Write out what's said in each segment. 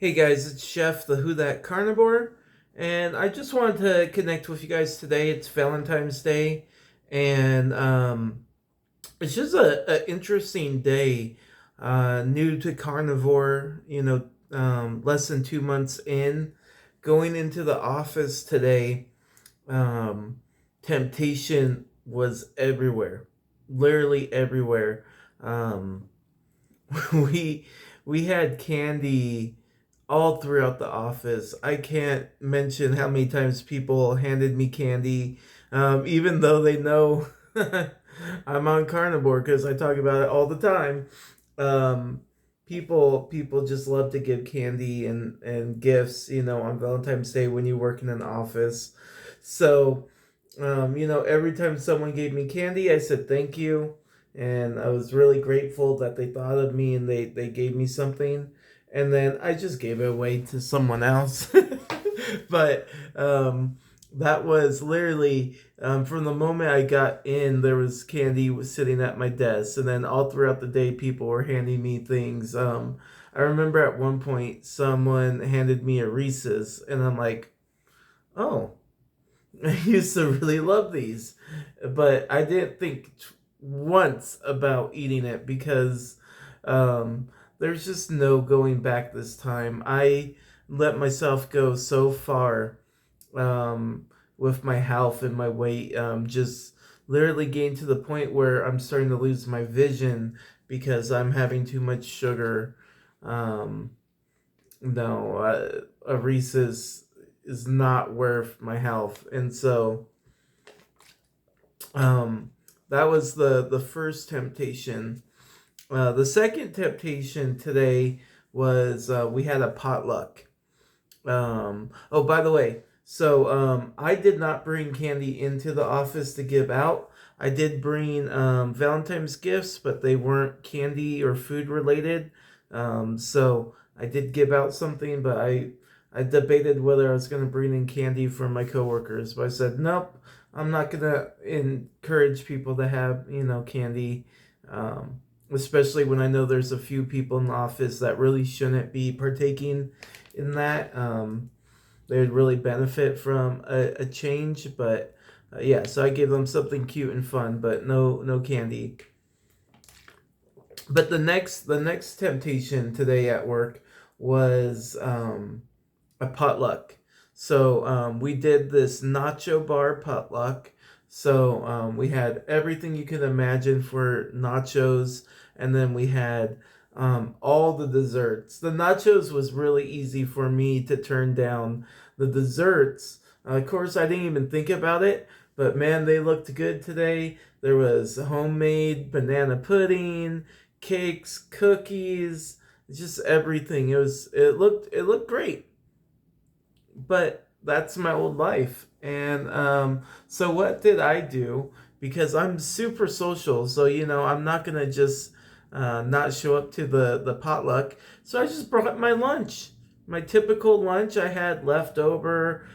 Hey guys, it's Chef the Who That Carnivore, and I just wanted to connect with you guys today. It's Valentine's Day, and it's just a interesting day. New to Carnivore, less than 2 months in, going into the office today. Um, Temptation was everywhere, literally everywhere. Um, we we had candy all throughout the office. I can't mention how many times people handed me candy, even though they know I'm on carnivore because I talk about it all the time. Um, people just love to give candy and gifts, on Valentine's Day when you work in an office. So, every time someone gave me candy, I said thank you. And I was really grateful that they thought of me and they gave me something. And then I just gave it away to someone else. But that was literally from the moment I got in, there was candy was sitting at my desk. And then all throughout the day, people were handing me things. I remember at one point, someone handed me a Reese's. And I'm like, oh. I used to really love these, but I didn't think once about eating it because there's just no going back this time. I let myself go so far with my health and my weight, just literally getting to the point where I'm starting to lose my vision because I'm having too much sugar. Um, no, a Reese's is not worth my health, and so um, that was the first temptation. The second temptation today was we had a potluck. Oh, by the way, so I did not bring candy into the office to give out. I did bring Valentine's gifts, but they weren't candy or food related. So I did give out something, but I debated whether I was going to bring in candy for my coworkers. But I said, nope, I'm not going to encourage people to have, candy. Especially when I know there's a few people in the office that really shouldn't be partaking in that. They would really benefit from a change, but yeah, so I gave them something cute and fun, but no candy. But the next temptation today at work was a potluck. So we did this nacho bar potluck. So we had everything you could imagine for nachos, and then we had all the desserts. The nachos was really easy for me to turn down. The desserts, of course, I didn't even think about it, but man, they looked good today. There was homemade banana pudding, cakes, cookies, just everything. It looked great, but that's my old life. And so what did I do? Because I'm super social, so I'm not gonna just not show up to the potluck. So I just brought my lunch, my typical lunch. I had leftover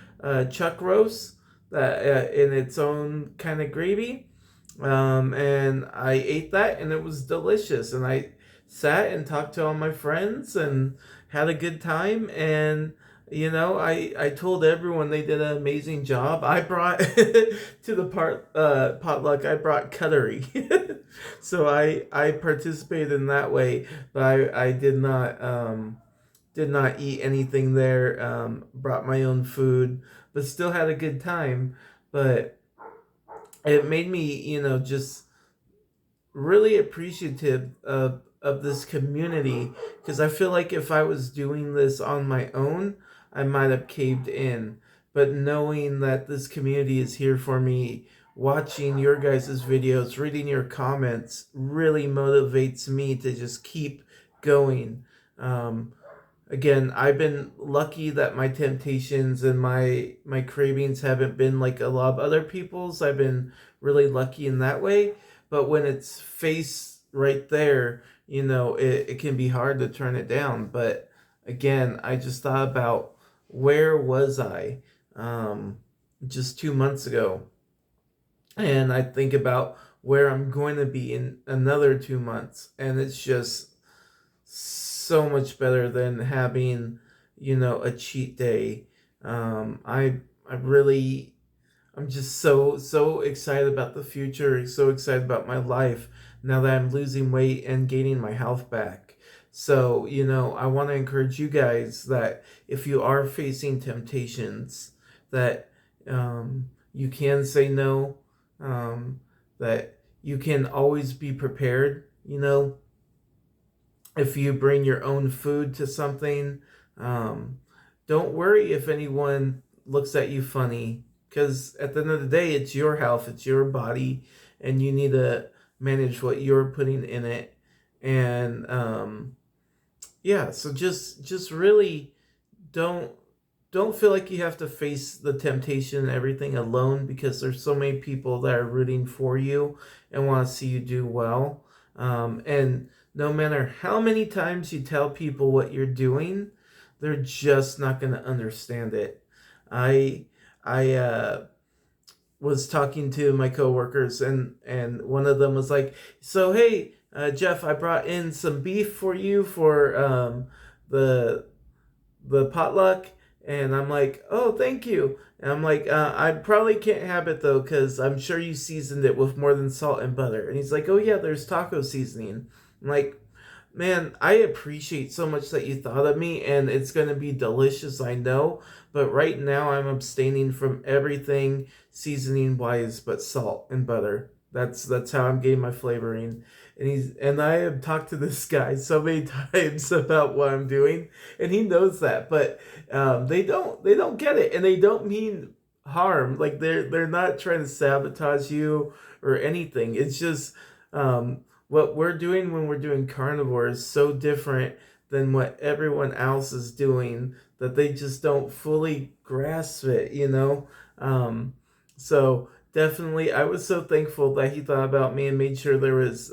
chuck roast that in its own kind of gravy, and I ate that, and it was delicious. And I sat and talked to all my friends and had a good time. And I told everyone they did an amazing job. I brought to the potluck. I brought cutlery, so I participated in that way. But I did not eat anything there. Brought my own food, but still had a good time. But it made me, just really appreciative of this community, because I feel like if I was doing this on my own, I might have caved in. But knowing that this community is here for me, watching your guys' videos, reading your comments, really motivates me to just keep going. Um, Again, I've been lucky that my temptations and my cravings haven't been like a lot of other people's. I've been really lucky in that way. But when it's face right there, it can be hard to turn it down. But again, I just thought about where was I just 2 months ago, and I think about where I'm going to be in another 2 months, and it's just so much better than having a cheat day. I really, I'm just so excited about the future, so excited about my life now that I'm losing weight and gaining my health back. So, I want to encourage you guys that if you are facing temptations, that you can say no, that you can always be prepared. If you bring your own food to something, um, don't worry if anyone looks at you funny, because at the end of the day, it's your health, it's your body, and you need to manage what you're putting in it. And yeah, so just really don't don't feel like you have to face the temptation and everything alone, because there's so many people that are rooting for you and want to see you do well. And no matter how many times you tell people what you're doing, they're just not going to understand it. I I was talking to my coworkers, and one of them was like, "So hey, Jeff, I brought in some beef for you for the potluck." And I'm like, "Oh, thank you." And I'm like, "I probably can't have it though, because I'm sure you seasoned it with more than salt and butter." And he's like, "Oh yeah, there's taco seasoning." I'm like, "Man, I appreciate so much that you thought of me, and it's gonna be delicious, I know. But right now, I'm abstaining from everything seasoning wise, but salt and butter. That's how I'm getting my flavoring." And I have talked to this guy so many times about what I'm doing, and he knows that, but they don't get it, and they don't mean harm. Like they're not trying to sabotage you or anything. It's just what we're doing when we're doing carnivore is so different than what everyone else is doing, that they just don't fully grasp it. So definitely, I was so thankful that he thought about me and made sure there was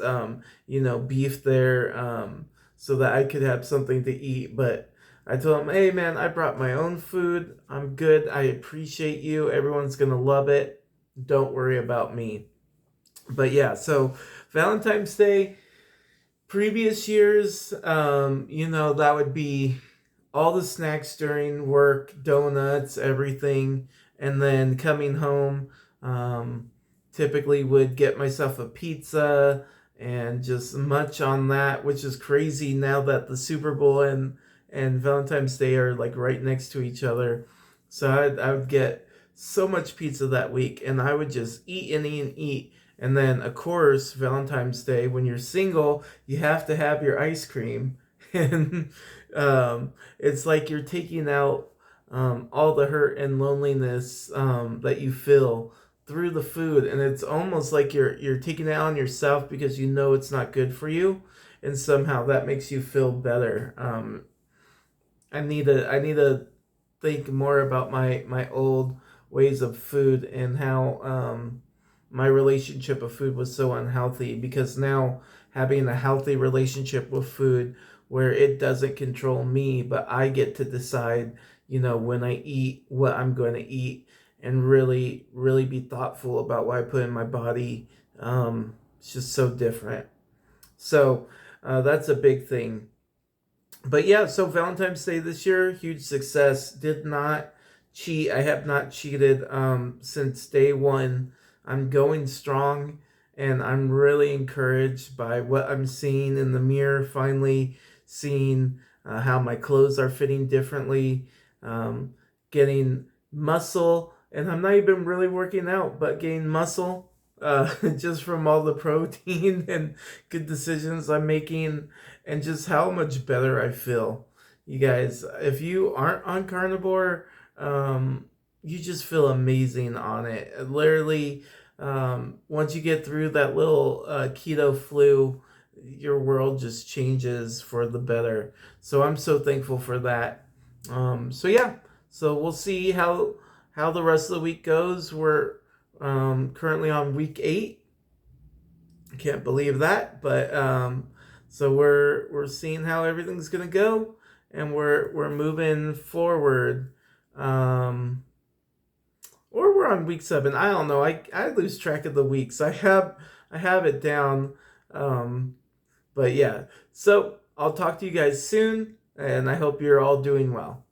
beef there, so that I could have something to eat. But I told him, "Hey man, I brought my own food. I'm good. I appreciate you. Everyone's gonna love it. Don't worry about me." But yeah, so Valentine's Day, previous years, that would be all the snacks during work, donuts, everything, and then coming home, um, typically would get myself a pizza and just munch on that, which is crazy now that the Super Bowl and Valentine's Day are like right next to each other. So I would get so much pizza that week, and I would just eat and eat and eat. And then, of course, Valentine's Day, when you're single, you have to have your ice cream. And it's like you're taking out all the hurt and loneliness that you feel through the food, and it's almost like you're taking it out on yourself because you know it's not good for you, and somehow that makes you feel better. I need to think more about my old ways of food, and how my relationship of food was so unhealthy, because now having a healthy relationship with food where it doesn't control me, but I get to decide, when I eat, what I'm going to eat, and really, really be thoughtful about what I put in my body. It's just so different. So that's a big thing. But yeah, so Valentine's Day this year, huge success. Did not cheat. I have not cheated since day one. I'm going strong, and I'm really encouraged by what I'm seeing in the mirror. Finally, seeing how my clothes are fitting differently, getting muscle, and I'm not even really working out, but getting muscle just from all the protein and good decisions I'm making, and just how much better I feel. You guys, if you aren't on carnivore, you just feel amazing on it. Literally, once you get through that little keto flu, your world just changes for the better. So I'm so thankful for that. So yeah, so we'll see how the rest of the week goes. We're currently on week 8. I can't believe that, but so we're seeing how everything's gonna go, and we're moving forward. Um, or we're on week 7. I don't know. I lose track of the weeks. I have it down. Um, but yeah. So I'll talk to you guys soon, and I hope you're all doing well.